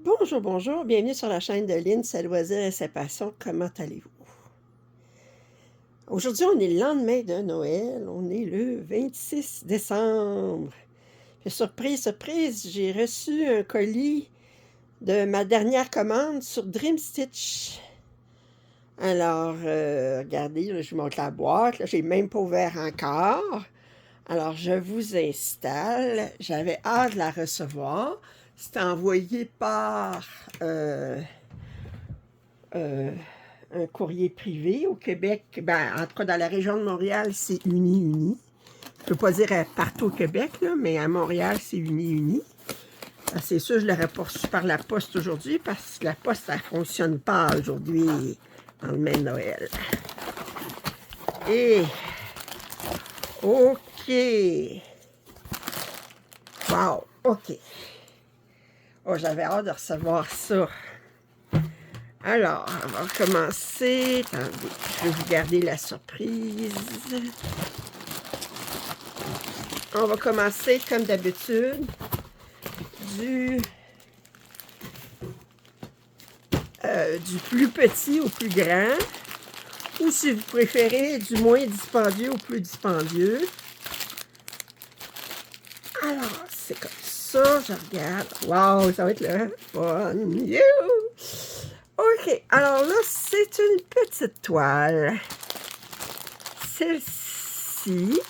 Bonjour, bonjour, bienvenue sur la chaîne de Lynn, ses loisirs et ses passions. Comment allez-vous? Aujourd'hui, on est le lendemain de Noël, on est le 26 décembre. Puis surprise, surprise, j'ai reçu un colis de ma dernière commande sur Dream Stitch. Alors, regardez, là, je vous montre la boîte, là, j'ai même pas ouvert encore. Alors, je vous installe, j'avais hâte de la recevoir. C'était envoyé par... euh, un courrier privé au Québec. Ben, en tout cas, dans la région de Montréal, c'est Uni-Uni. Je ne peux pas dire partout au Québec, là, mais à Montréal, c'est Uni-Uni. C'est sûr, je ne l'aurais pas reçu par la poste aujourd'hui parce que la poste, ça ne fonctionne pas aujourd'hui dans le même Noël. Et, OK. Wow, OK. Oh, j'avais hâte de recevoir ça. Alors, on va commencer. Attendez, je vais vous garder la surprise. On va commencer, comme d'habitude, du plus petit au plus grand, ou si vous préférez, du moins dispendieux au plus dispendieux. Alors, c'est comme ça, je regarde. Wow, ça va être le fun! You! OK, alors là, c'est une petite toile. Celle-ci.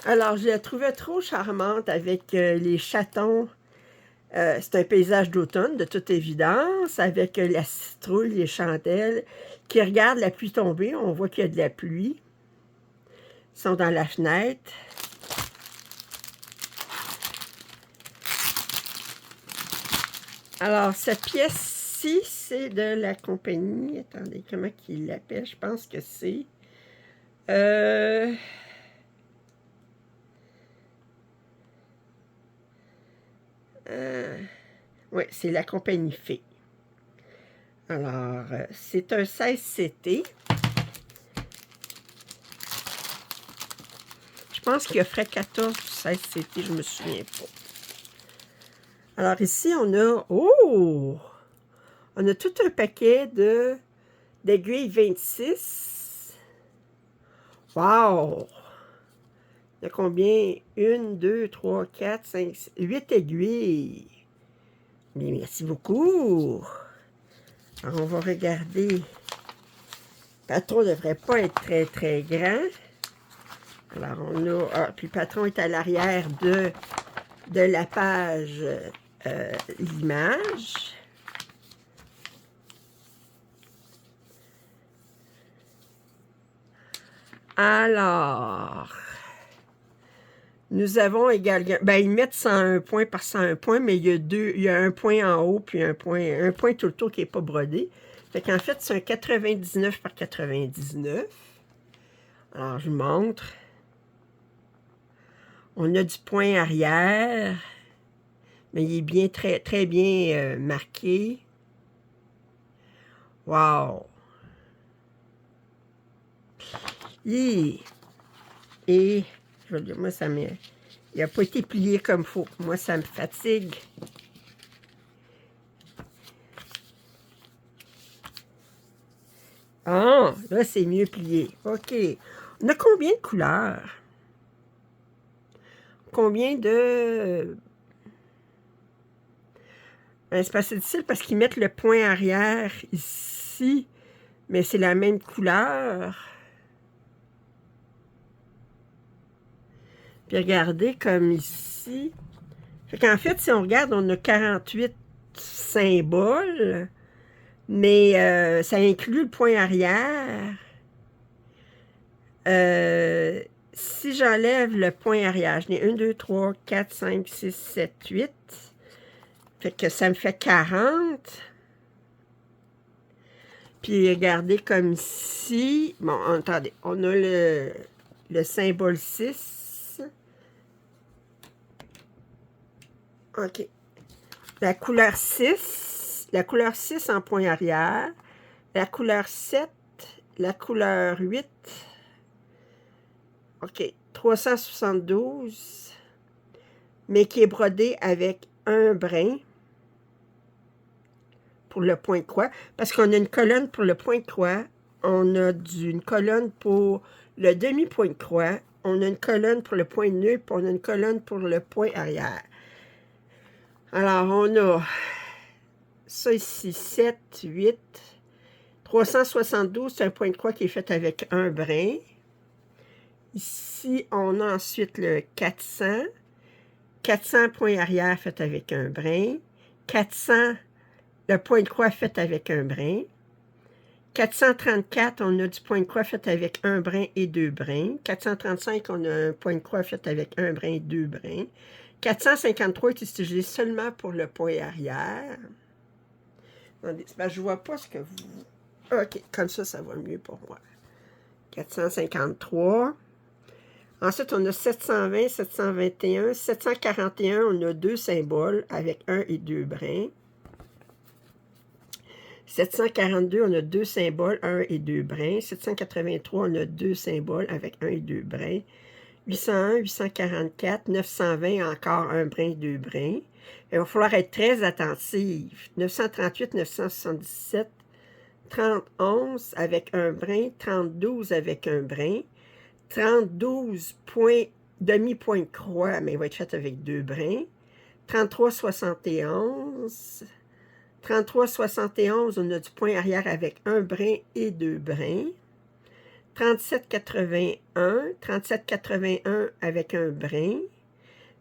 Alors, je la trouvais trop charmante avec les chatons. C'est un paysage d'automne, de toute évidence, avec la citrouille, les chandelles, qui regardent la pluie tomber. On voit qu'il y a de la pluie. Ils sont dans la fenêtre. Alors, cette pièce-ci, c'est de la compagnie. Attendez, comment qu'ils l'appellent? Je pense que c'est... oui, c'est la compagnie Fée. Alors, c'est un 16CT. Je pense qu'il offrait 14 ou 16CT, je me souviens pas. Alors ici, on a... Oh! On a tout un paquet d'aiguilles 26. Wow! Il y a combien? 1, 2, 3, 4, 5, 6, 8 aiguilles. Bien, merci beaucoup. Alors, on va regarder. Le patron ne devrait pas être très, très grand. Alors, on a... Ah, puis le patron est à l'arrière de la page l'image. Alors, nous avons également... Ben, ils mettent 101 points par 101 points, mais il y a un point en haut, puis un point tout le tour qui n'est pas brodé. Fait qu'en fait, c'est un 99 par 99. Alors, je vous montre. On a du point arrière, mais il est bien, très, très bien marqué. Wow! Et je veux dire, moi, ça me... Il n'a pas été plié comme il faut. Moi, ça me fatigue. Ah, là, c'est mieux plié. OK. On a combien de couleurs? Combien de... Ben, c'est pas assez difficile parce qu'ils mettent le point arrière ici, mais c'est la même couleur. Puis regardez, comme ici. Fait qu'en fait, si on regarde, on a 48 symboles, mais ça inclut le point arrière. Si j'enlève le point arrière, je n'ai 1, 2, 3, 4, 5, 6, 7, 8. Fait que ça me fait 40. Puis regardez comme ici. Bon, attendez. On a le symbole 6. OK. La couleur 6. La couleur 6 en point arrière. La couleur 7. La couleur 8. OK. 372. Mais qui est brodé avec un brin. pour le point de croix, parce qu'on a une colonne pour le point de croix, on a une colonne pour le demi-point de croix, on a une colonne pour le point de nœud, puis on a une colonne pour le point arrière. Alors, on a ça ici, 7, 8, 372, c'est un point de croix qui est fait avec un brin. Ici, on a ensuite le 400. 400 point arrière fait avec un brin. 400, le point de croix fait avec un brin. 434, on a du point de croix fait avec un brin et deux brins. 435, on a un point de croix fait avec un brin et deux brins. 453 est utilisé seulement pour le point arrière. Attendez, je ne vois pas ce que vous... OK, comme ça va mieux pour moi. 453. Ensuite, on a 720, 721, 741, on a deux symboles avec un et deux brins. 742, on a deux symboles, un et deux brins. 783, on a deux symboles avec un et deux brins. 801, 844, 920, encore un brin, deux brins. Il va falloir être très attentif. 938, 977, 3011 avec un brin, 3012 avec un brin. 32 points, demi-point de croix, mais il va être fait avec deux brins. 3371. 3371, on a du point arrière avec un brin et deux brins. 3781. 3781 avec un brin.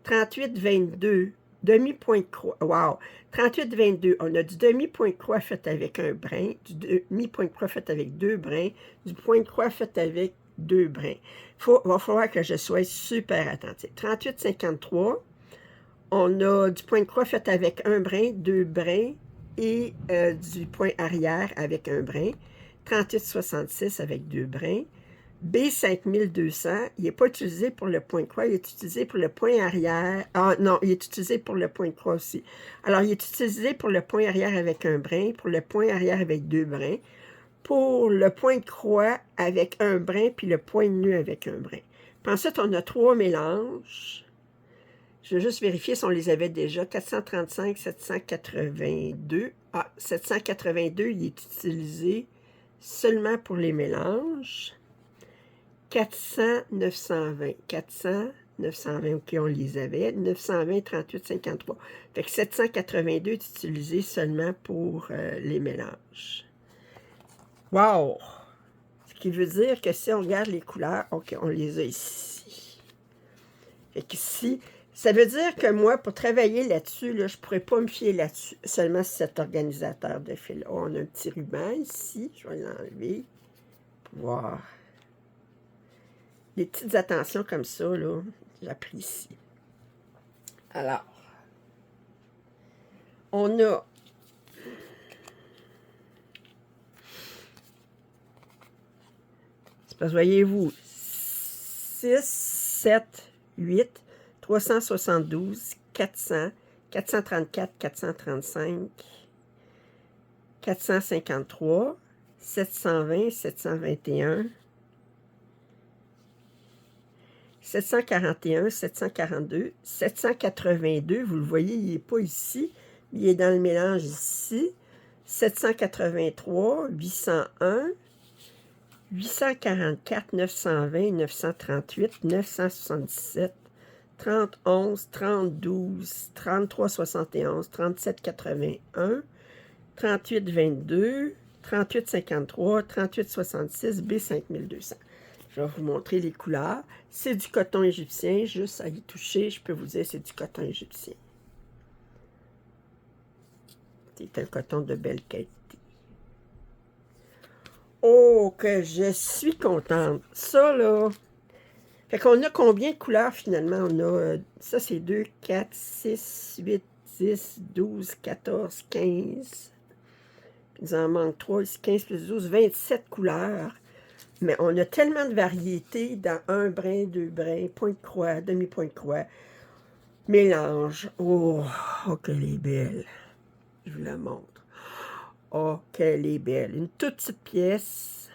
3822, demi-point de croix. Wow! 3822, on a du demi-point de croix fait avec un brin, du demi-point de croix fait avec deux brins, du point de croix fait avec deux brins. Va falloir que je sois super attentif. 3853, on a du point de croix fait avec un brin, deux brins et du point arrière avec un brin. 3866 avec deux brins. B5200, il n'est pas utilisé pour le point de croix, il est utilisé pour le point arrière. Ah non, il est utilisé pour le point de croix aussi. Alors, il est utilisé pour le point arrière avec un brin, pour le point arrière avec deux brins, pour le point de croix avec un brin, puis le point de nœud avec un brin. Puis ensuite, on a trois mélanges. Je vais juste vérifier si on les avait déjà. 435, 782. Ah, 782, il est utilisé seulement pour les mélanges. 400, 920. 400, 920, OK, on les avait. 920, 38, 53. Fait que 782 est utilisé seulement pour les mélanges. Wow! Ce qui veut dire que si on regarde les couleurs, OK, on les a ici. Fait que ici, ça veut dire que moi, pour travailler là-dessus, là, je ne pourrais pas me fier là-dessus, seulement sur cet organisateur de fil. Oh, on a un petit ruban ici, je vais l'enlever pour voir. Des petites attentions comme ça, là, j'apprécie. Alors, on a c'est parce que voyez-vous, 6, 7, 8, 372, 400, 434, 435, 453, 720, 721, 741, 742, 782, vous le voyez, il n'est pas ici, il est dans le mélange ici, 783, 801, 844, 920, 938, 977, 30, 11, 30, 12, 33, 71, 37, 81, 38, 22, 38, 53, 38, 66, B 5200. Je vais vous montrer les couleurs. C'est du coton égyptien, juste à y toucher, je peux vous dire c'est du coton égyptien. C'est un coton de belle qualité. Oh, que je suis contente. Ça, là... Fait qu'on a combien de couleurs, finalement? On a... ça, c'est 2, 4, 6, 8, 10, 12, 14, 15. Puis, il en manque 3, ici, 15 plus 12, 27 couleurs. Mais on a tellement de variétés dans un brin, deux brins, point de croix, demi-point de croix, mélange. Oh, oh, qu'elle est belle. Je vous la montre. Oh, qu'elle est belle. Une toute petite pièce.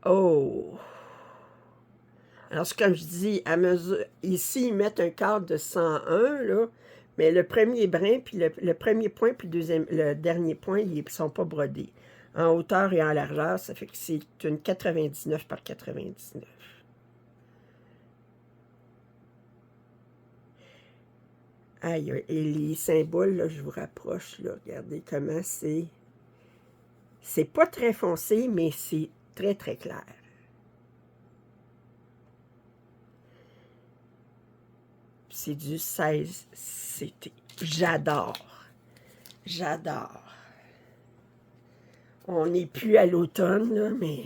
Oh! Alors, comme je dis, à mesure, ici, ils mettent un cadre de 101, là, Mais le premier brin, puis le premier point, puis le dernier point, ils ne sont pas brodés. En hauteur et en largeur, ça fait que c'est une 99 par 99. Aïe, et les symboles, là, je vous rapproche, là, regardez comment c'est. C'est pas très foncé, mais c'est très, très clair. C'est du 16 CT. J'adore. J'adore. On n'est plus à l'automne, là, mais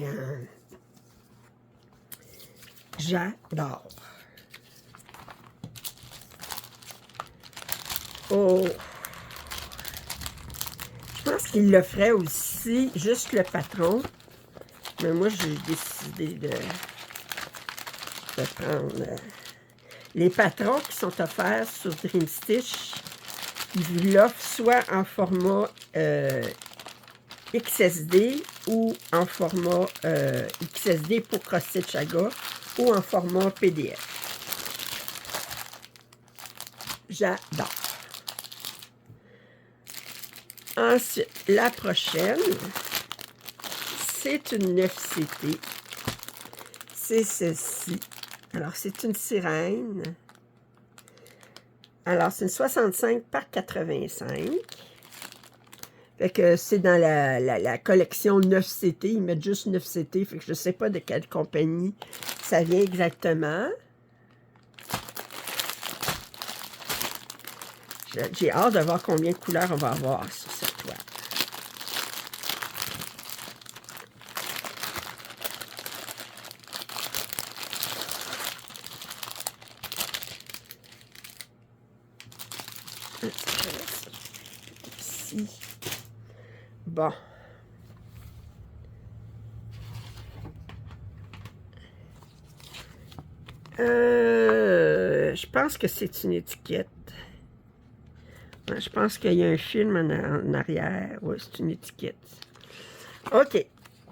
j'adore. Oh! Je pense qu'il le ferait aussi, juste le patron. Mais moi, j'ai décidé de prendre les patrons qui sont offerts sur Dream Stitch. Ils l'offrent soit en format XSD ou en format XSD pour Cross-Stitch Aga ou en format PDF. J'adore. Ensuite, la prochaine, c'est une 9CT. C'est celle-ci. Alors, c'est une sirène. Alors, c'est une 65 par 85. Fait que c'est dans la collection 9CT. Ils mettent juste 9CT. Fait que je ne sais pas de quelle compagnie ça vient exactement. J'ai hâte de voir combien de couleurs on va avoir sur cette toile. Ici. Bon. Je pense que c'est une étiquette. Je pense qu'il y a un film en arrière. Oui, c'est une étiquette. OK.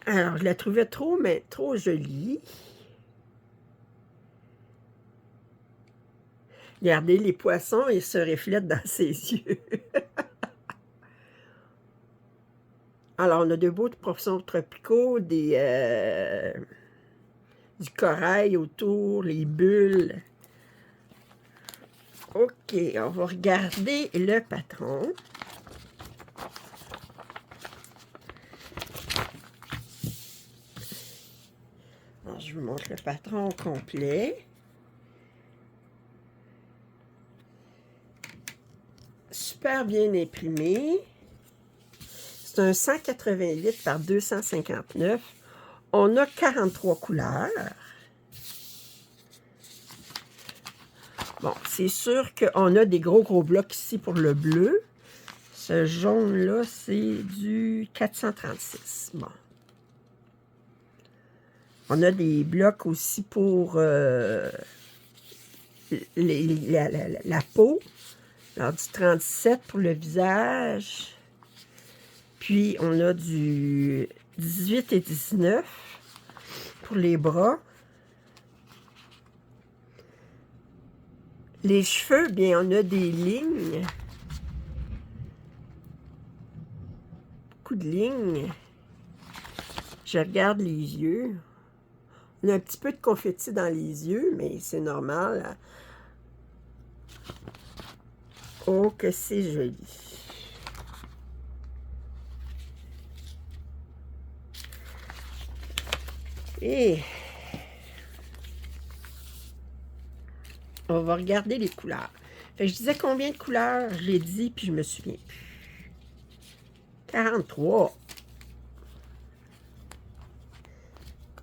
Alors, je la trouvais trop jolie. Regardez, les poissons, ils se reflètent dans ses yeux. Alors, on a de beaux poissons tropicaux, du corail autour, les bulles. OK, on va regarder le patron. Alors, je vous montre le patron au complet. Super bien imprimé. C'est un 188 par 259. On a 43 couleurs. Bon, c'est sûr qu'on a des gros blocs ici pour le bleu. Ce jaune-là, c'est du 436. Bon. On a des blocs aussi pour la peau. Alors, du 37 pour le visage. Puis, on a du 18 et 19 pour les bras. Les cheveux, bien, on a des lignes. Beaucoup de lignes. Je regarde les yeux. On a un petit peu de confetti dans les yeux, mais c'est normal. Oh, que c'est joli. Et on va regarder les couleurs. Fait que je disais combien de couleurs, je l'ai dit, puis je me souviens plus. 43.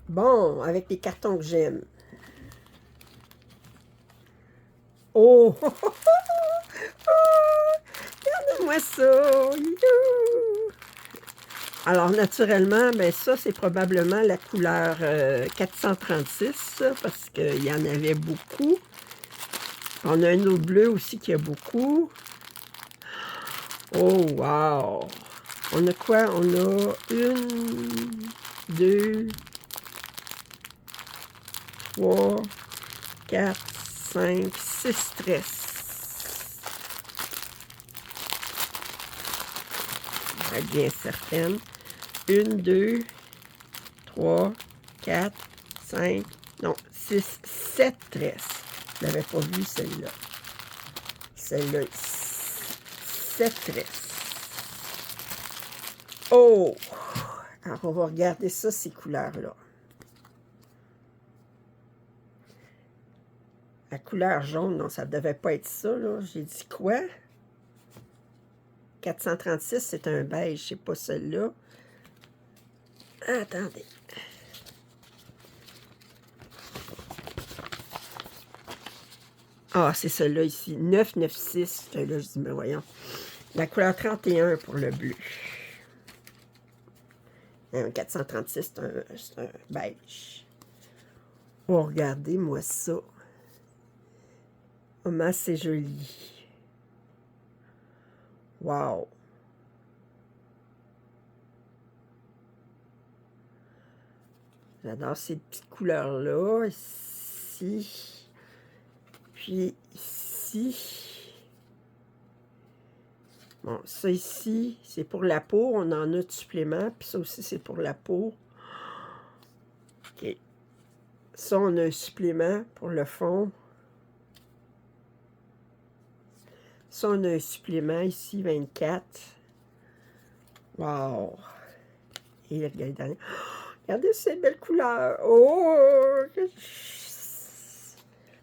Bon, avec les cartons que j'aime. Oh! Regardez-moi ça! Youhou! Alors, naturellement, ben ça, c'est probablement la couleur 436, parce qu'il y en avait beaucoup. On a un autre bleu aussi qui a beaucoup. Oh, wow! On a quoi? On a 1, 2, 3, 4, 5, 6 tresses. pour être bien certaine. 1, 2, 3, 4, 5, non, 6, 7 tresses. Je ne l'avais pas vu, celle-là. Celle-là, 7 tresses. Oh! Alors, on va regarder ça, ces couleurs-là. La couleur jaune, non, ça ne devait pas être ça, là. J'ai dit quoi? 436, c'est un beige, c'est pas celle-là. Attendez. Ah, c'est celle-là ici. 996. Là, je dis, mais voyons. La couleur 31 pour le bleu. 436, c'est un beige. Oh, regardez-moi ça. Comment c'est joli. Wow. J'adore ces petites couleurs-là. Ici. Puis ici. Bon, ça ici, c'est pour la peau. On en a de supplément. Puis ça aussi, c'est pour la peau. OK. Ça, on a un supplément pour le fond. Ça, on a un supplément ici, 24. Wow! Et regardez, regardez ces belles couleurs. Oh! Le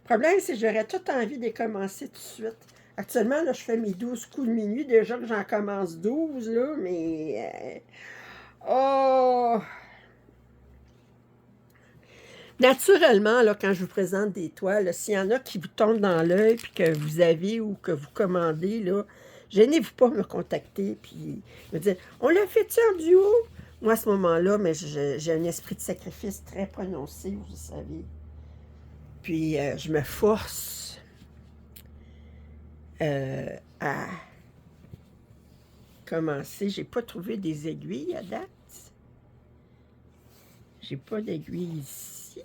problème, c'est que j'aurais tout envie de commencer tout de suite. Actuellement, là, je fais mes 12 coups de minuit. Déjà que j'en commence 12, là, mais... oh! Naturellement, là, quand je vous présente des toiles, s'il y en a qui vous tombent dans l'œil, puis que vous avez ou que vous commandez, là, gênez-vous pas me contacter, puis me dire, on l'a fait-tu en duo? Moi, à ce moment-là, mais j'ai un esprit de sacrifice très prononcé, vous savez. Puis, je me force à commencer. J'ai pas trouvé des aiguilles à date. J'ai pas d'aiguilles ici.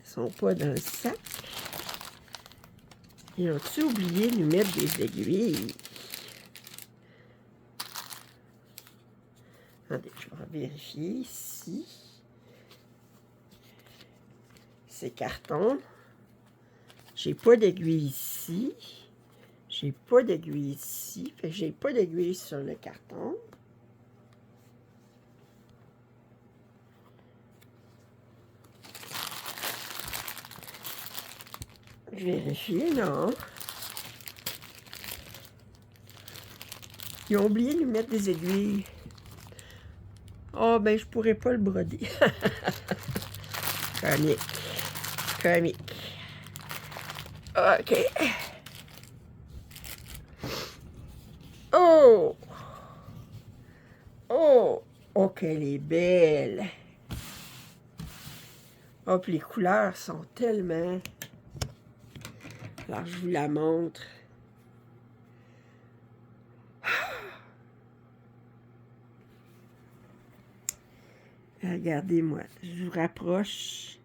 Ils sont pas dans le sac. Ils ont-tu oublié de nous mettre des aiguilles? Attendez, je vais vérifier ici. C'est carton. J'ai pas d'aiguille ici. J'ai pas d'aiguille ici. Fait que j'ai pas d'aiguille sur le carton. Je vérifie, non. Ils ont oublié de nous mettre des aiguilles. Oh, ben, je pourrais pas le broder. Comique. Comique. OK. Oh! Oh! Oh, qu'elle est belle! Oh, puis les couleurs sont tellement... Alors, je vous la montre. Regardez-moi, je vous rapproche.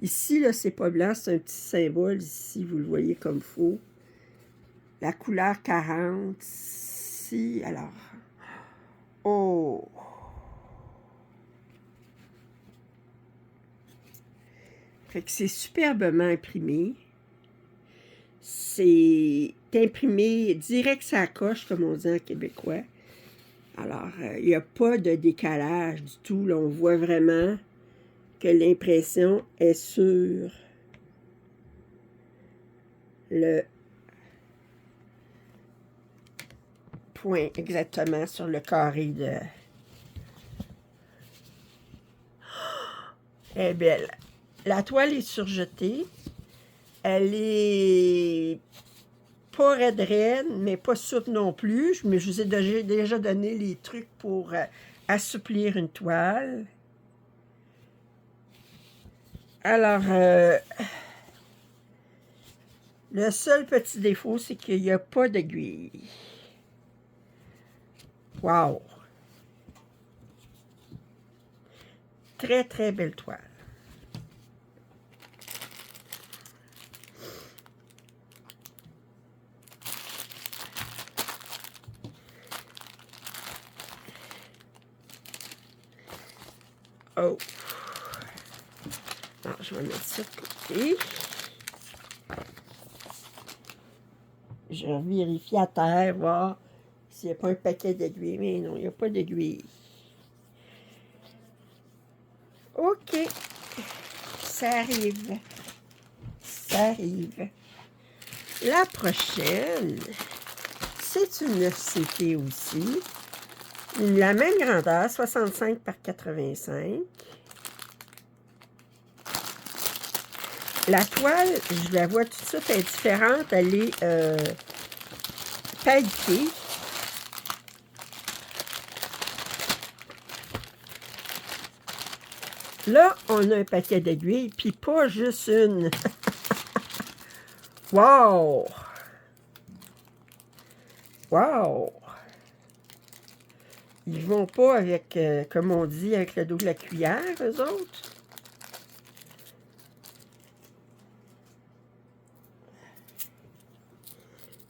Ici, là, c'est pas blanc, c'est un petit symbole ici, vous le voyez comme il faut. La couleur 40, ici, alors... oh! Fait que c'est superbement imprimé. C'est imprimé direct sur la coche, comme on dit en québécois. Alors, il n'y a pas de décalage du tout. Là, on voit vraiment que l'impression est sur le point, exactement sur le carré de... Elle est belle. La toile est surjetée. Elle est pas raide, mais pas souple non plus. Mais je vous ai déjà donné les trucs pour assouplir une toile. Alors, le seul petit défaut, c'est qu'il n'y a pas d'aiguille. Wow! Très, très belle toile. Oh! Alors, je vais mettre ça de côté. Je vais vérifier à terre, voir s'il n'y a pas un paquet d'aiguilles. Mais non, il n'y a pas d'aiguilles. OK. Ça arrive. Ça arrive. La prochaine, c'est une 9CT aussi. La même grandeur, 65 par 85. La toile, je la vois tout de suite, elle est différente. Elle est pailletée. Là, on a un paquet d'aiguilles, puis pas juste une. Wow! Wow! Ils vont pas avec, comme on dit, avec le dos de la cuillère, eux autres.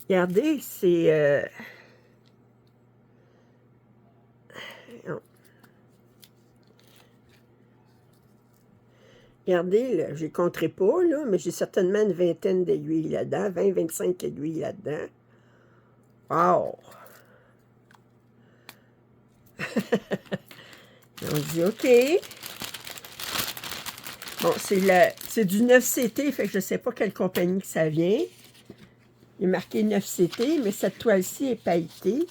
Regardez, c'est... Regardez, là, je ne compterai pas, là, mais j'ai certainement une vingtaine d'aiguilles là-dedans, 20-25 aiguilles là-dedans. Wow! On dit OK. Bon, c'est du 9CT, fait que je ne sais pas quelle compagnie que ça vient. Il est marqué 9CT, mais cette toile-ci est pailletée.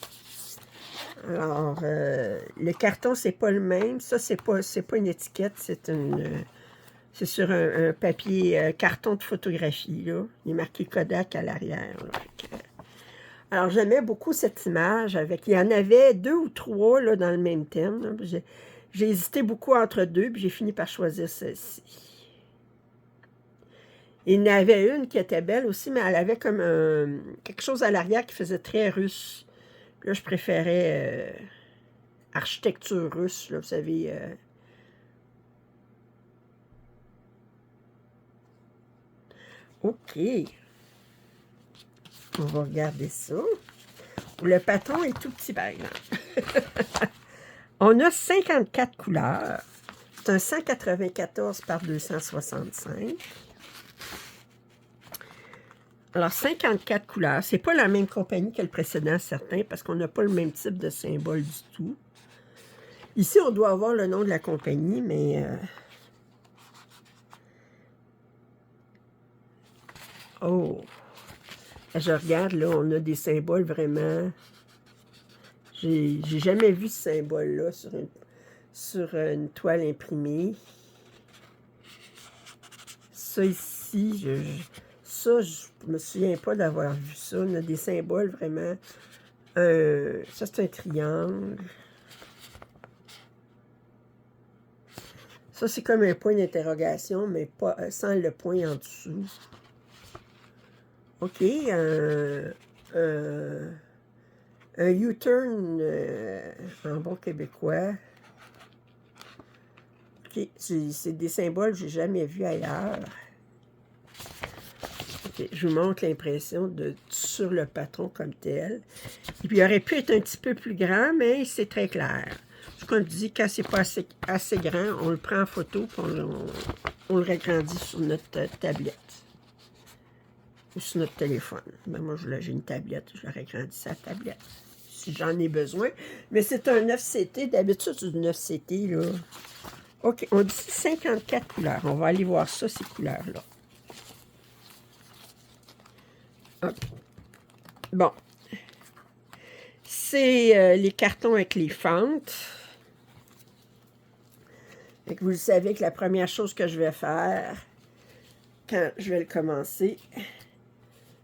Alors, le carton, c'est pas le même. Ça, c'est pas une étiquette, c'est sur un papier carton de photographie, là. Il est marqué Kodak à l'arrière. Alors, j'aimais beaucoup cette image. Il y en avait 2 ou 3 là, dans le même thème. J'ai hésité beaucoup entre 2, puis j'ai fini par choisir celle-ci. Il y en avait une qui était belle aussi, mais elle avait comme quelque chose à l'arrière qui faisait très russe. Là, je préférais architecture russe, là, vous savez. OK. On va regarder ça. Le patron est tout petit, par exemple. On a 54 couleurs. C'est un 194 par 265. Alors, 54 couleurs. C'est pas la même compagnie que le précédent, certain, parce qu'on n'a pas le même type de symbole du tout. Ici, on doit avoir le nom de la compagnie, mais... Oh! Je regarde, là, on a des symboles vraiment... J'ai jamais vu ce symbole-là sur une toile imprimée. Ça ici, je me souviens pas d'avoir vu ça. On a des symboles vraiment... ça, c'est un triangle. Ça, c'est comme un point d'interrogation, mais pas sans le point en dessous. OK, un U-turn en bon québécois. OK, c'est des symboles que j'ai jamais vus ailleurs. OK, je vous montre l'impression sur le patron comme tel. Et puis, il aurait pu être un petit peu plus grand, mais c'est très clair. Comme je dis, quand c'est pas assez grand, on le prend en photo et on le agrandit sur notre tablette. Ou sur notre téléphone. Ben moi, j'ai une tablette, je l'aurais agrandi sa tablette. Si j'en ai besoin. Mais c'est un 9CT. D'habitude, c'est du 9CT, là. OK, on dit 54 couleurs. On va aller voir ça, ces couleurs-là. OK. Bon. C'est les cartons avec les fentes. Fait que vous le savez que la première chose que je vais faire, quand je vais le commencer,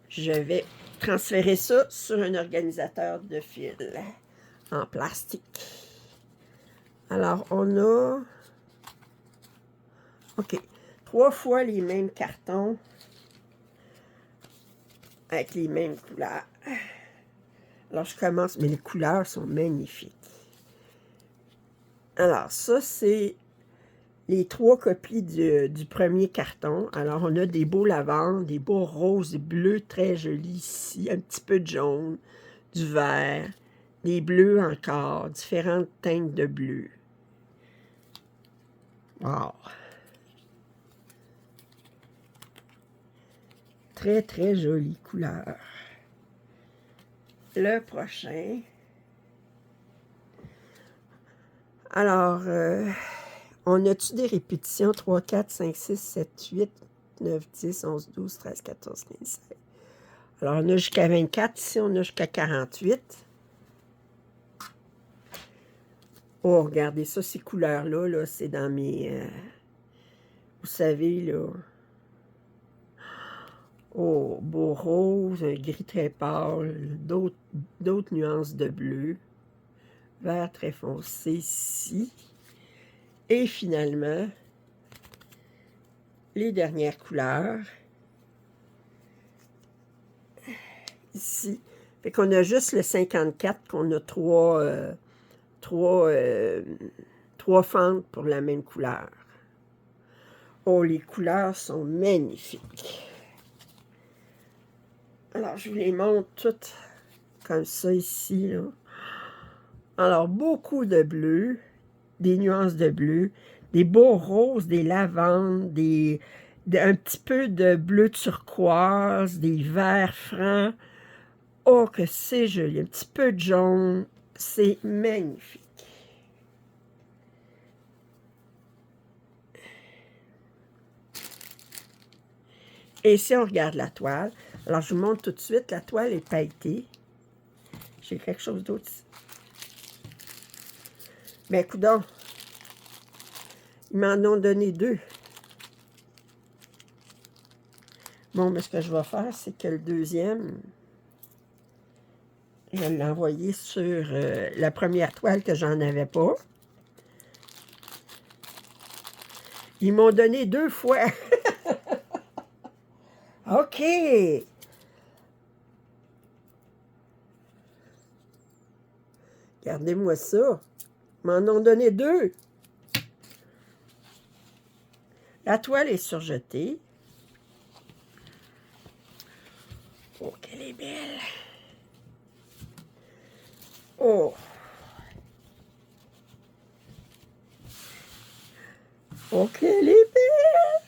je vais transférer ça sur un organisateur de fil en plastique. Alors, on a... OK. 3 fois les mêmes cartons avec les mêmes couleurs. Alors, je commence, mais les couleurs sont magnifiques. Alors, ça, c'est les 3 copies du premier carton. Alors, on a des beaux lavandes, des beaux roses et bleus très jolis ici, un petit peu de jaune, du vert, des bleus encore, différentes teintes de bleu. Wow! Très, très jolie couleur. Le prochain. Alors, on a-tu des répétitions? 3, 4, 5, 6, 7, 8, 9, 10, 11, 12, 13, 14, 15, 16. Alors, on a jusqu'à 24. Ici, on a jusqu'à 48. Oh, regardez ça, ces couleurs-là, là, c'est dans mes... vous savez, là... Oh, beau rose, un gris très pâle, d'autres nuances de bleu, vert très foncé ici. Et finalement, les dernières couleurs, ici. Fait qu'on a juste le 54, qu'on a trois fentes pour la même couleur. Oh, les couleurs sont magnifiques. Alors, je vous les montre toutes comme ça ici, là. Alors, beaucoup de bleu, des nuances de bleu, des beaux roses, des lavendes, un petit peu de bleu turquoise, des verts francs. Oh, que c'est joli. Un petit peu de jaune. C'est magnifique. Et si on regarde la toile, alors je vous montre tout de suite, la toile est pailletée. J'ai quelque chose d'autre ici. Mais coudonc, ils m'en ont donné 2. Bon, mais ce que je vais faire, c'est que le deuxième, je vais l'envoyer sur la première toile que j'en avais pas. Ils m'ont donné 2 fois. OK. Regardez-moi ça. Ils m'en ont donné 2. La toile est surjetée. Oh, qu'elle est belle. Oh. Oh, qu'elle est belle.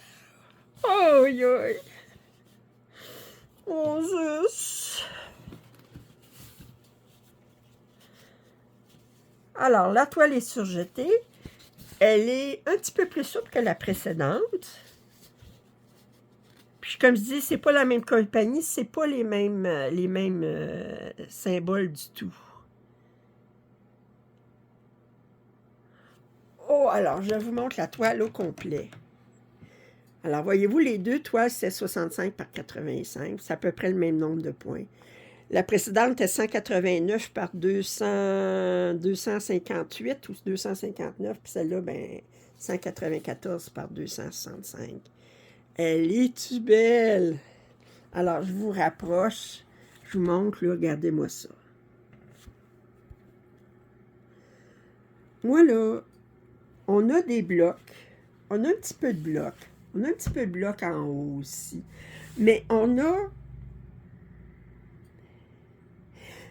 Oh, aïe. Oh, juste. Alors, la toile est surjetée. Elle est un petit peu plus souple que la précédente. Puis, comme je dis, c'est pas la même compagnie, c'est pas les mêmes symboles du tout. Oh, alors, je vous montre la toile au complet. Alors, voyez-vous, les deux toiles, c'est 65 par 85. C'est à peu près le même nombre de points. La précédente était 189 par 258 ou 259. Puis celle-là, ben, 194 par 265. Elle est-tu belle? Alors, je vous rapproche. Je vous montre, là, regardez-moi ça. Moi, là, on a des blocs. On a un petit peu de blocs. On a un petit peu de blocs en haut aussi. Mais on a...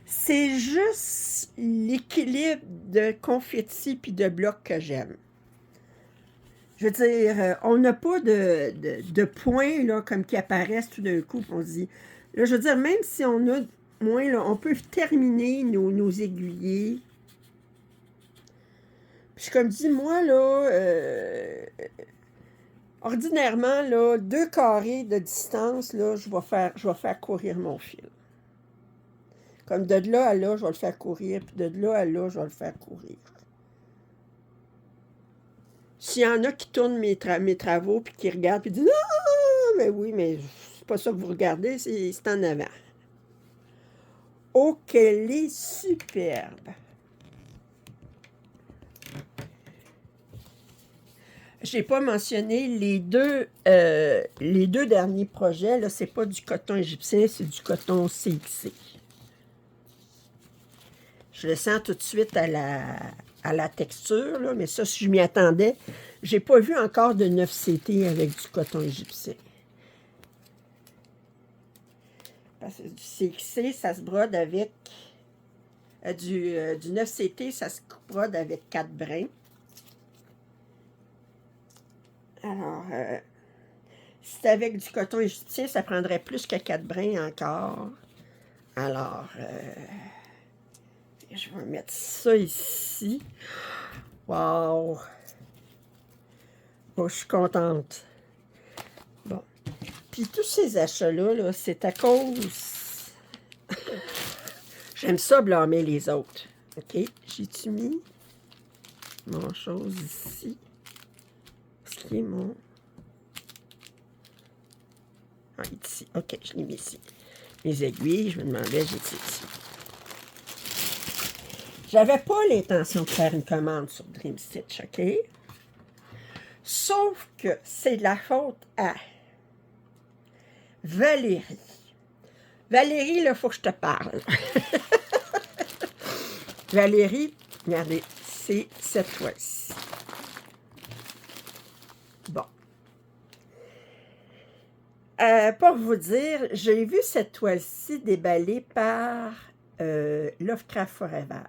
C'est juste l'équilibre de confetti puis de blocs que j'aime. Je veux dire, on n'a pas de points là, comme qui apparaissent tout d'un coup. On se dit, là, je veux dire, même si on a moins, là, on peut terminer nos aiguillés. Puis comme dit, moi, là, ordinairement, là, 2 carrés de distance, là, je vais faire courir mon fil. Comme de là à là, je vais le faire courir, puis de là à là, je vais le faire courir. S'il y en a qui tournent mes travaux, puis qui regardent, puis disent « Ah, mais oui, mais c'est pas ça que vous regardez, c'est en avant. » Oh, qu'elle est superbe! Je n'ai pas mentionné les deux derniers projets. Là, c'est pas du coton égyptien, c'est du coton CXC. Je le sens tout de suite à la texture, là, mais ça, si je m'y attendais, j'ai pas vu encore de 9CT avec du coton égyptien. Parce que du CXC, ça se brode avec... du 9CT, ça se brode avec 4 brins. Alors, si c'était avec du coton égyptien, ça prendrait plus que 4 brins encore. Alors, je vais mettre ça ici. Wow! Bon, je suis contente. Bon. Puis tous ces achats-là, -là, c'est à cause... J'aime ça blâmer les autres. OK? J'ai-tu mis mon chose ici? Ce qui est mon... Ah, ici. OK, je l'ai mis ici. Mes aiguilles, je me demandais, j'ai ici. J'avais pas l'intention de faire une commande sur Dream Stitch, OK? Sauf que c'est de la faute à Valérie. Valérie, là, il faut que je te parle. Valérie, regardez, c'est cette toile-ci. Bon. Pour vous dire, j'ai vu cette toile-ci déballée par Lovecraft Forever.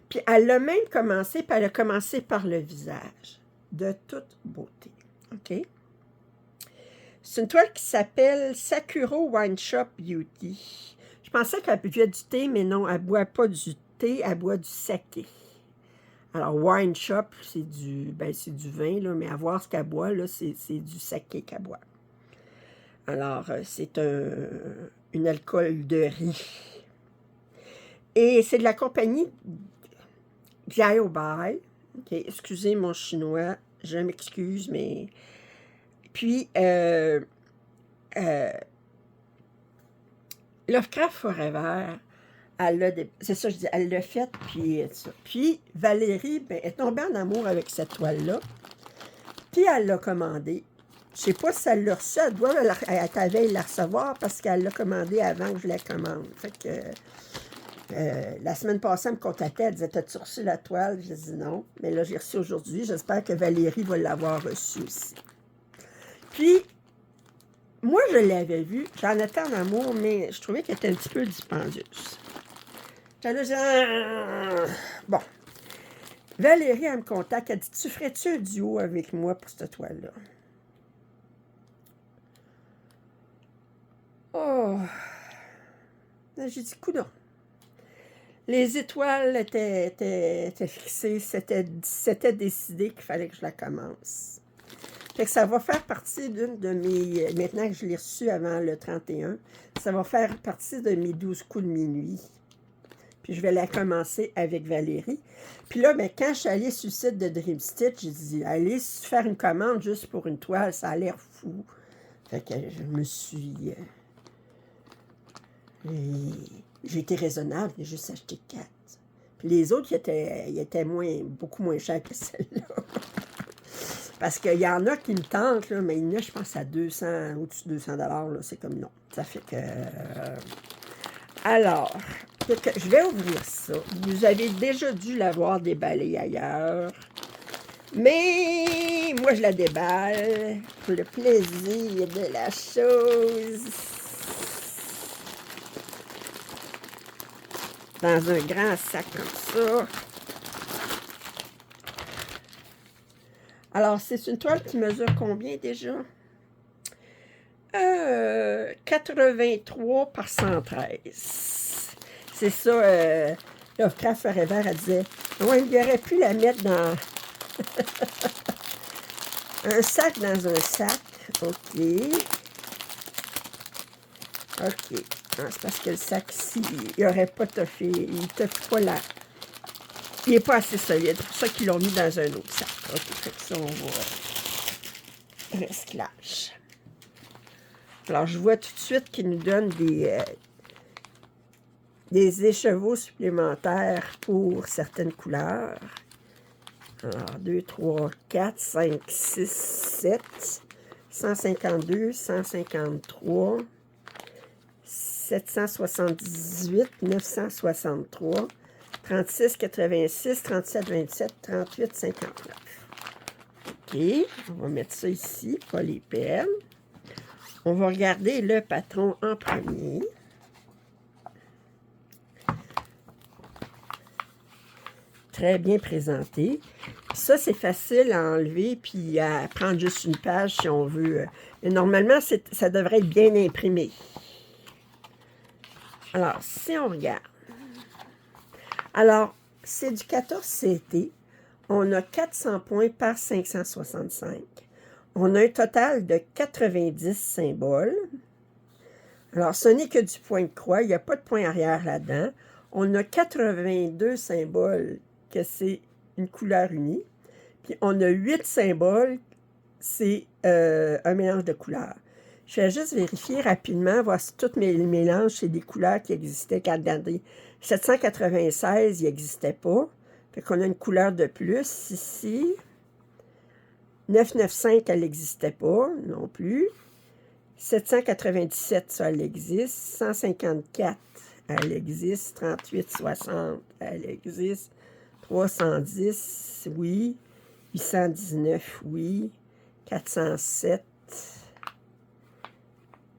Puis elle a même commencé, puis elle a commencé par le visage. De toute beauté. OK? C'est une toile qui s'appelle Sakuro Wine Shop Beauty. Je pensais qu'elle buvait du thé, mais non, elle ne boit pas du thé, elle boit du saké. Alors, Wine Shop, c'est du vin, là, mais à voir ce qu'elle boit, là, c'est du saké qu'elle boit. Alors, c'est une alcool de riz. Et c'est de la compagnie Xiaobai. Okay, excusez mon chinois, je m'excuse, mais... Puis, Lovecraft Forever, c'est ça, je dis, elle l'a fait, puis ça. Puis, Valérie, ben, est tombée en amour avec cette toile-là, puis elle l'a commandée. Je sais pas si elle l'a reçue, elle doit la recevoir parce qu'elle l'a commandée avant que je la commande. Fait que... la semaine passée, elle me contactait, elle disait « T'as-tu reçu la toile? » Je dis non. Mais là, j'ai reçu aujourd'hui. J'espère que Valérie va l'avoir reçue aussi. Puis, moi, je l'avais vue. J'en étais en amour, mais je trouvais qu'elle était un petit peu dispendieuse. Puis là, bon. Valérie, elle me contacte. Elle dit « Tu ferais-tu un duo avec moi pour cette toile-là? » Oh! J'ai dit « Coudonc. » Les étoiles étaient fixées, c'était décidé qu'il fallait que je la commence. Fait que ça va faire partie d'une de mes... Maintenant que je l'ai reçue avant le 31, ça va faire partie de mes 12 coups de minuit. Puis je vais la commencer avec Valérie. Puis là, ben, quand je suis allée sur le site de Dream Stitch, j'ai dit, allez faire une commande juste pour une toile, ça a l'air fou. Fait que je me suis... J'ai été raisonnable, j'ai juste acheté 4. Puis les autres, ils étaient beaucoup moins chers que celle-là. Parce qu'il y en a qui me tentent, là, mais il y en a, je pense, à 200, au-dessus de 200 $. C'est comme non. Ça fait que... Alors, je vais ouvrir ça. Vous avez déjà dû l'avoir déballée ailleurs. Mais moi, je la déballe pour le plaisir de la chose. Dans un grand sac comme ça. Alors, c'est une toile qui mesure combien déjà? 83 par 113. C'est ça, Lovecraft Forever, elle disait, ouais, il aurait pu la mettre dans un sac dans un sac. OK. OK. C'est parce que le sac ici, il n'aurait pas toffé. Il ne toffe pas là. Il n'est pas assez solide. C'est pour ça qu'ils l'ont mis dans un autre sac. OK. Fait que ça, on va... Recyclage. Alors, je vois tout de suite qu'ils nous donnent des écheveaux supplémentaires pour certaines couleurs. Alors, 2, 3, 4, 5, 6, 7, 152, 153, 778, 963, 36, 86, 37, 27, 38, 59. OK, on va mettre ça ici, pas les perles. On va regarder le patron en premier. Très bien présenté. Ça, c'est facile à enlever puis à prendre juste une page si on veut. Mais normalement, ça devrait être bien imprimé. Alors, si on regarde. Alors, c'est du 14 CT. On a 400 points par 565. On a un total de 90 symboles. Alors, ce n'est que du point de croix. Il n'y a pas de point arrière là-dedans. On a 82 symboles que c'est une couleur unie. Puis on a 8 symboles, c'est un mélange de couleurs. Je vais juste vérifier rapidement, voir si tous mes mélanges, c'est des couleurs qui existaient. Regardez, 796, il n'existait pas. Fait qu'on a une couleur de plus ici. 995, elle n'existait pas non plus. 797, ça, elle existe. 154, elle existe. 3860, elle existe. 310, oui. 819, oui. 407,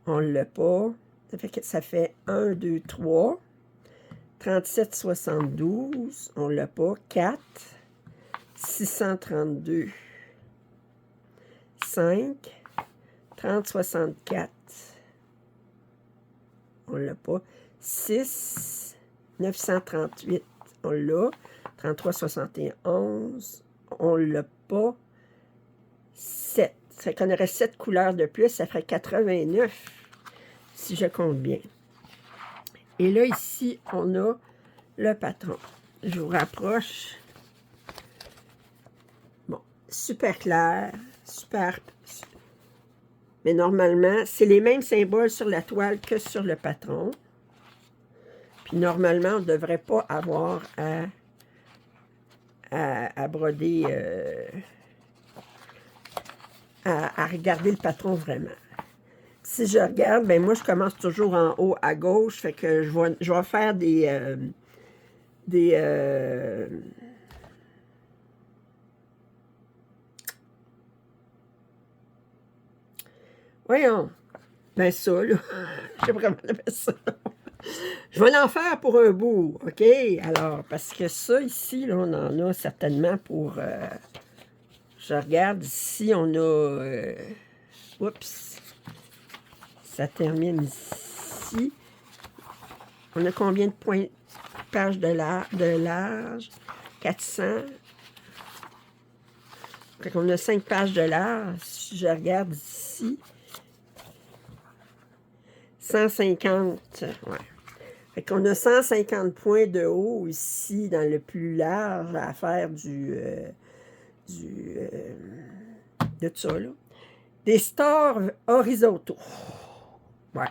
on ne l'a pas. Ça fait 1, 2, 3. 37, 72, on ne l'a pas. 4. 632. 5. 30, 64. On ne l'a pas. 6. 938, on l'a. 33, 71, on ne l'a pas. 7. Ça fait qu'on aurait 7 couleurs de plus, ça ferait 89, si je compte bien. Et là, ici, on a le patron. Je vous rapproche. Bon, super clair, super. Mais normalement, c'est les mêmes symboles sur la toile que sur le patron. Puis normalement, on ne devrait pas avoir à broder, à regarder le patron vraiment. Si je regarde, ben moi, je commence toujours en haut à gauche, fait que je vais faire voyons, ben ça, là, je sais pas comment on appelle ça. Je vais en faire pour un bout, OK? Alors, parce que ça, ici, là, on en a certainement pour... je regarde ici, on a... oups! Ça termine ici. On a combien de points, pages de large? 400. Fait qu'on a 5 pages de large. Si je regarde ici, 150. Ouais. Fait qu'on a 150 points de haut ici, dans le plus large, à faire de ça, là. Des stores horizontaux. Ouais.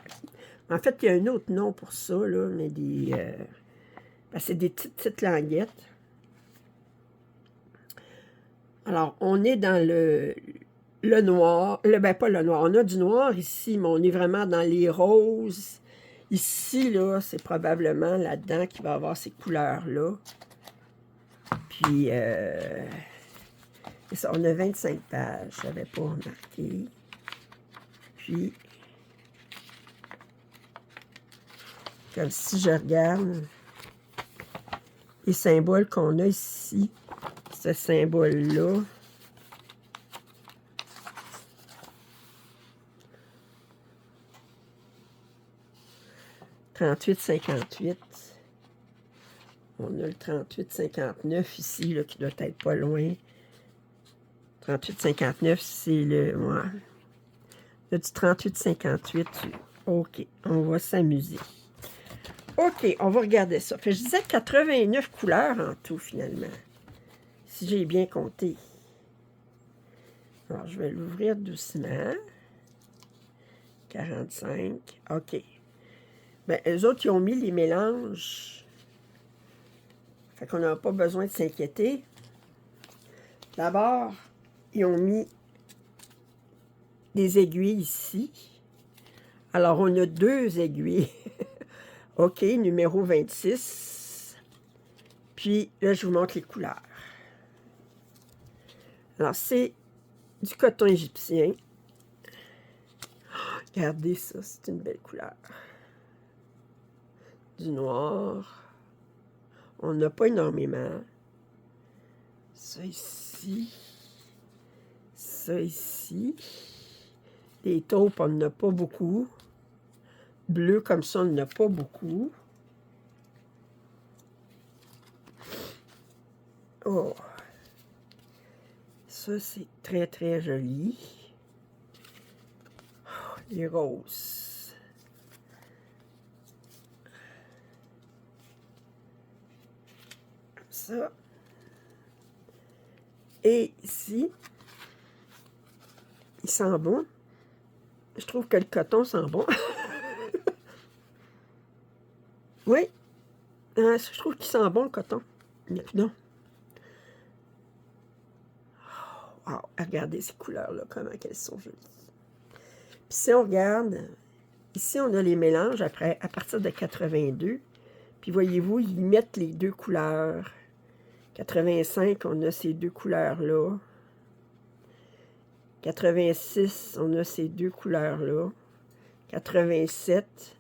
En fait, il y a un autre nom pour ça, là, mais c'est des petites languettes. Alors, on est dans le noir. Ben, pas le noir. On a du noir ici, mais on est vraiment dans les roses. Ici, là, c'est probablement là-dedans qu'il va y avoir ces couleurs-là. Puis, ça, on a 25 pages. Je n'avais pas remarqué. Puis, comme si je regarde les symboles qu'on a ici, ce symbole-là, « 38-58 ». On a le 38-59 ici, là, qui doit être pas loin. 38-59, c'est le... Ouais. Là, du 38-58, OK, on va s'amuser. OK, on va regarder ça. Fait, je disais 89 couleurs en tout, finalement. Si j'ai bien compté. Alors, je vais l'ouvrir doucement. 45. OK. Bien, eux autres, ils ont mis les mélanges. Fait qu'on n'a pas besoin de s'inquiéter. D'abord, ils ont mis des aiguilles ici. Alors, on a 2 aiguilles. OK, numéro 26. Puis, là, je vous montre les couleurs. Alors, c'est du coton égyptien. Oh, regardez ça, c'est une belle couleur. Du noir. On n'a pas énormément. Ça ici. Ça ici. Les taupes, on n'en a pas beaucoup. Bleu comme ça, on n'en a pas beaucoup. Oh! Ça, c'est très, très joli. Oh, les roses. Comme ça. Et ici, il sent bon. Je trouve que le coton sent bon. Oui. Je trouve qu'il sent bon, le coton. Mais non. Oh, wow. Regardez ces couleurs-là, comment elles sont jolies. Puis si on regarde, ici, on a les mélanges après, à partir de 82. Puis voyez-vous, ils mettent les deux couleurs. 85, on a ces deux couleurs-là. 86, on a ces deux couleurs-là. 87,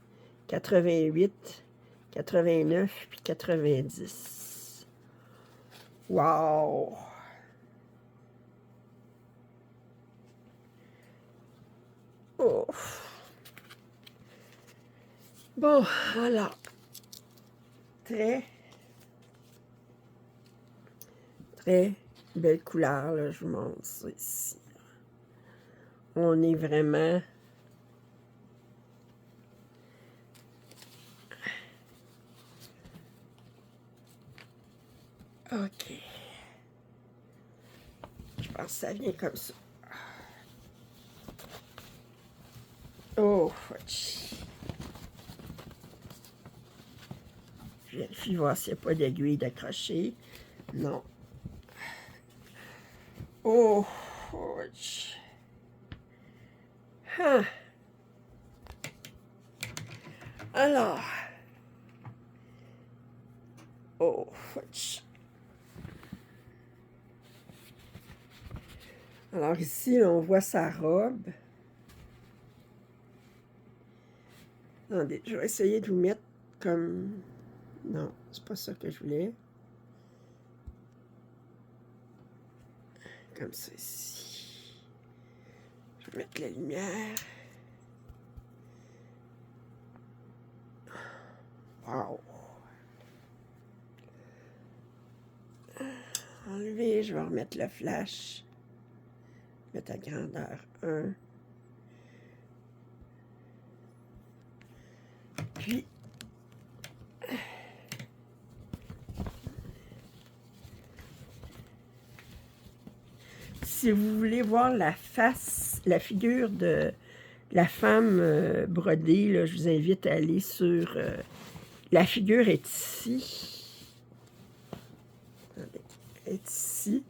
88, 89, puis 90. Wow! Oh! Bon, alors, très belle couleur, là, je vous montre ça ici. On est vraiment... OK. Je pense que ça vient comme ça. Oh, je vérifie voir s'il n'y a pas d'aiguille d'accrocher. Non. Oh, ah. Alors. Oh, alors ici, on voit sa robe. Attendez, je vais essayer de vous mettre comme... Non, c'est pas ça que je voulais. Comme ça ici. Je vais mettre la lumière. Wow! Enlever, je vais remettre le flash. Mettre à grandeur 1. Puis, si vous voulez voir la face, la figure de la femme brodée, là, je vous invite à aller sur... la figure est ici. Attendez, elle est ici.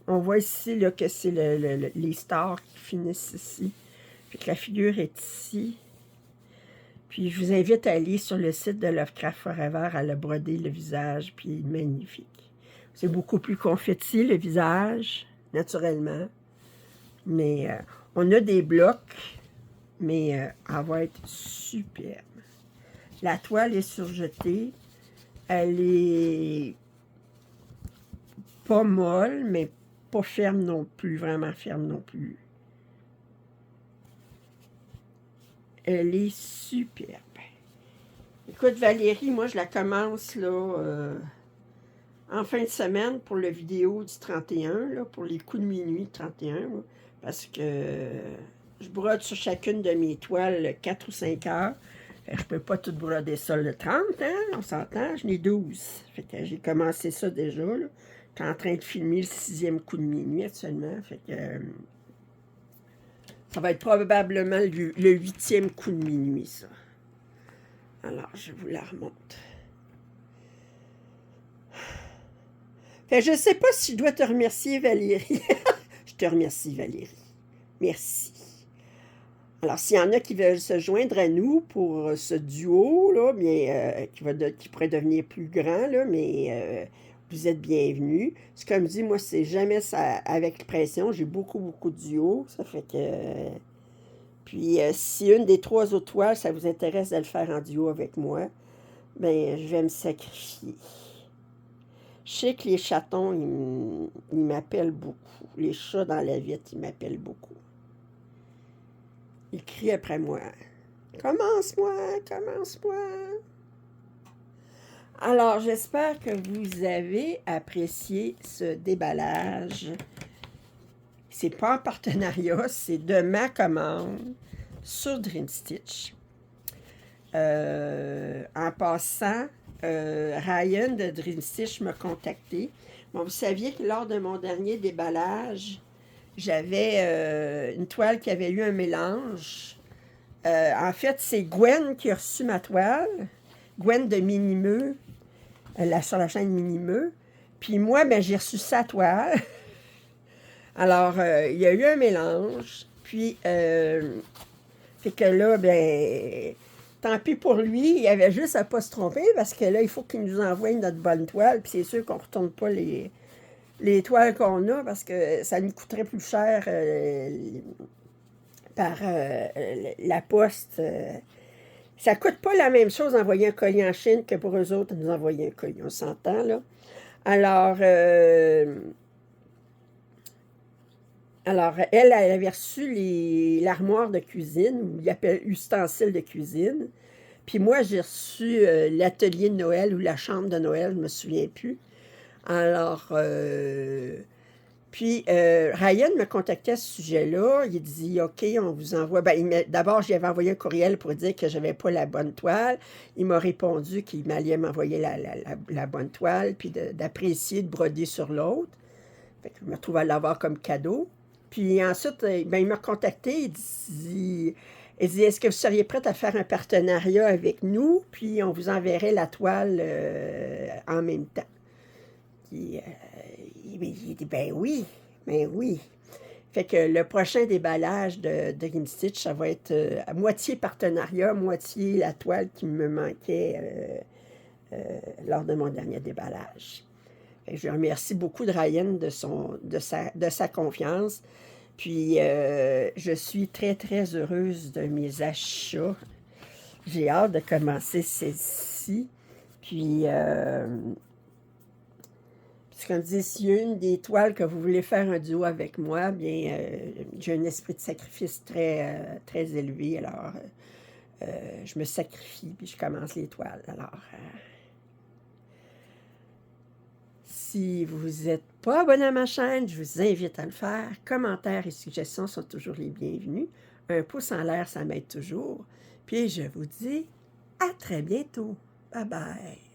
On voit ici là, que c'est les stars qui finissent ici. Puis que la figure est ici. Puis je vous invite à aller sur le site de Lovecraft Forever à le broder le visage. Puis il est magnifique. C'est beaucoup plus confetti le visage, naturellement. Mais on a des blocs, mais elle va être superbe. La toile est surjetée. Elle est pas molle, mais pas ferme non plus, vraiment ferme non plus. Elle est superbe. Écoute, Valérie, moi, je la commence, là, en fin de semaine pour la vidéo du 31, là, pour les coups de minuit 31, là, parce que je brode sur chacune de mes toiles 4 ou 5 heures. Fait que je peux pas tout broder ça le 30, hein, on s'entend, j'en ai 12. Fait que j'ai commencé ça déjà, là. Je suis en train de filmer le 6e coup de minuit actuellement, fait que... ça va être probablement le 8e coup de minuit, ça. Alors, je vous la remonte. Fait que je ne sais pas si je dois te remercier, Valérie. Je te remercie, Valérie. Merci. Alors, s'il y en a qui veulent se joindre à nous pour ce duo, là, bien, qui pourrait devenir plus grand, là, mais vous êtes bienvenus. C'est comme je dis, moi, c'est jamais ça avec pression. J'ai beaucoup, beaucoup de duos. Ça fait que... Puis, si une des 3 autres toiles, ça vous intéresse de le faire en duo avec moi, bien, je vais me sacrifier. Je sais que les chatons, ils m'appellent beaucoup. Les chats dans la vitre, ils m'appellent beaucoup. Ils crient après moi. Commence-moi, commence-moi. Alors, j'espère que vous avez apprécié ce déballage. C'est pas en partenariat, c'est de ma commande sur Dream Stitch. En passant, Ryan de Dream Stitch m'a contacté. Bon, vous saviez que lors de mon dernier déballage, j'avais une toile qui avait eu un mélange. En fait, c'est Gwen qui a reçu ma toile. Gwen de Minimeux, sur la chaîne Minimeux. Puis moi, ben, j'ai reçu sa toile. Alors, il y a eu un mélange. Puis, fait que là, ben, tant pis pour lui, il avait juste à ne pas se tromper parce que là, il faut qu'il nous envoie notre bonne toile. Puis c'est sûr qu'on ne retourne pas les toiles qu'on a parce que ça nous coûterait plus cher par la poste. Ça ne coûte pas la même chose d'envoyer un colis en Chine que pour eux autres de nous envoyer un colis. On s'entend, là. Alors, elle avait reçu l'armoire de cuisine, ou il appelle ustensile de cuisine. Puis moi, j'ai reçu l'atelier de Noël ou la chambre de Noël, je ne me souviens plus. Alors, puis Ryan me contactait à ce sujet-là. Il dit, OK, on vous envoie. Ben, d'abord, j'y avais envoyé un courriel pour dire que je n'avais pas la bonne toile. Il m'a répondu qu'il allait m'envoyer la bonne toile, puis d'apprécier de broder sur l'autre. Fait que je me retrouve à l'avoir comme cadeau. Puis ensuite, ben, il m'a contacté. Il dit, est-ce que vous seriez prête à faire un partenariat avec nous? Puis on vous enverrait la toile en même temps. Puis, il dit, ben oui, ben oui. Fait que le prochain déballage de Dream Stitch, ça va être à moitié partenariat, moitié la toile qui me manquait lors de mon dernier déballage. Fait que je remercie beaucoup de Ryan de sa confiance. Puis, je suis très, très heureuse de mes achats. J'ai hâte de commencer celle-ci. Puis, comme je dis, s'il y a une des toiles que vous voulez faire un duo avec moi, bien, j'ai un esprit de sacrifice très, très élevé. Alors, je me sacrifie, puis je commence les toiles. Alors, si vous n'êtes pas abonné à ma chaîne, je vous invite à le faire. Commentaires et suggestions sont toujours les bienvenus. Un pouce en l'air, ça m'aide toujours. Puis je vous dis à très bientôt. Bye bye.